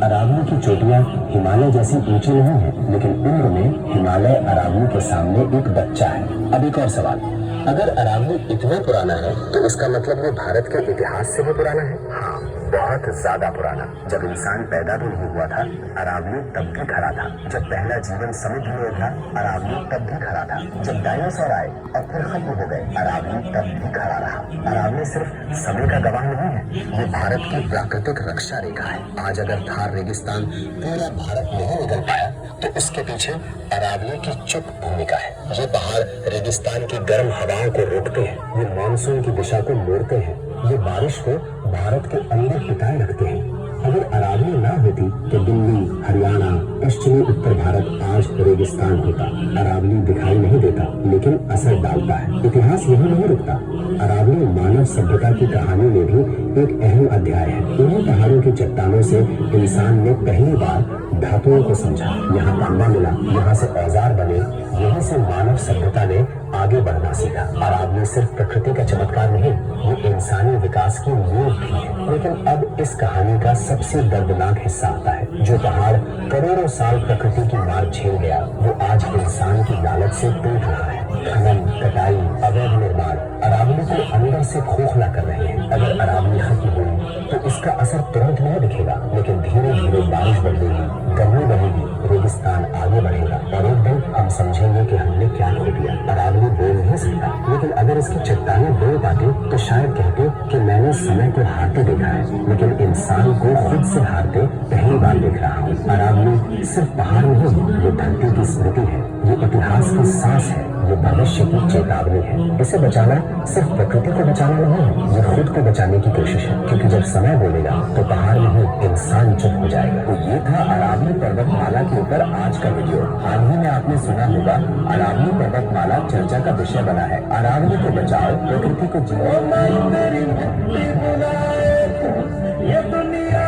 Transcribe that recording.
अरावली की चोटियां हिमालय जैसी ऊंची नहीं है, लेकिन उम्र में हिमालय अरावली के सामने एक बच्चा है। अब एक और सवाल, अगर अरावली इतना पुराना है तो इसका मतलब वो भारत के इतिहास से भी पुराना है? हाँ, बहुत ज्यादा पुराना। जब इंसान पैदा भी नहीं हुआ था, अरावली तब भी खड़ा था। जब पहला जीवन समुद्र में उभरा, अरावली तब भी खड़ा था। जब डायनासोर आए और फिर खत्म हो गए, अरावली तब भी खड़ा रहा। अरावली सिर्फ समय का गवाह नहीं है, ये भारत की प्राकृतिक रक्षा रेखा है। आज अगर थार रेगिस्तान पूरा भारत नहीं निकल पाया तो इसके पीछे अरावली की चुप भूमिका है। ये पहाड़ रेगिस्तान की गर्म हवाओं को रोकते हैं, ये मानसून की दिशा को मोड़ते हैं, ये बारिश को भारत के अंदर टिकाए रखते हैं। अगर अरावली ना होती तो दिल्ली, हरियाणा, पश्चिमी उत्तर भारत आज रेगिस्तान होता। अरावली दिखाई नहीं देता, लेकिन असर डालता है। इतिहास यही नहीं रुकता। अरावली मानव सभ्यता की कहानी में भी एक अहम अध्याय है। इन्हीं पहाड़ों की चट्टानों से इंसान ने पहली बार धातुओं को समझा। यहाँ तांबा मिला, यहाँ से औजार बने, यहीं से मानव सभ्यता ने आगे बढ़ना सीखा। अरावली सिर्फ प्रकृति का चमत्कार नहीं, वो इंसानी विकास की नींव भी है। लेकिन अब इस कहानी का सबसे दर्दनाक हिस्सा आता है। जो पहाड़ करोड़ों साल प्रकृति की मार झेल गया, वो आज इंसान की लालच से टूट रहा है। खनन, कटाई, अवैध निर्माण अरावली को अंदर से खोखला कर रहे हैं। अगर अरावली खत्म हुई तो इसका असर तुरंत नहीं दिखेगा, लेकिन धीरे धीरे बारिश बदलेगी, गर्मी बढ़ेगी, रेगिस्तान आगे बढ़ेगा और एक दिन हम समझेंगे कि हमने क्या खो दिया। अरावली बोल नहीं सकता, लेकिन अगर इसकी चट्टानें बोल पाते तो शायद कहते कि मैंने समय को हारते देखा है, लेकिन इंसान को खुद से हारते पहली बार देख रहा हूँ। अरावली सिर्फ पहाड़ नहीं, ये धरती की स्मृति है, ये इतिहास की सांस है, ये भविष्य की चेतावनी है। इसे बचाना सिर्फ प्रकृति को बचाना नहीं है, ये खुद को बचाने की कोशिश है, क्योंकि जब समय बोलेगा तो पहाड़ नहीं, इंसान चुप हो जाएगा। तो ये था अरावली पर्वतमाला के ऊपर आज का वीडियो। हाल ही में आपने सुना होगा अरावली पर्वतमाला चर्चा का विषय बना है। अरावली को बचाओ, प्रकृति को जियो। ये दुनिया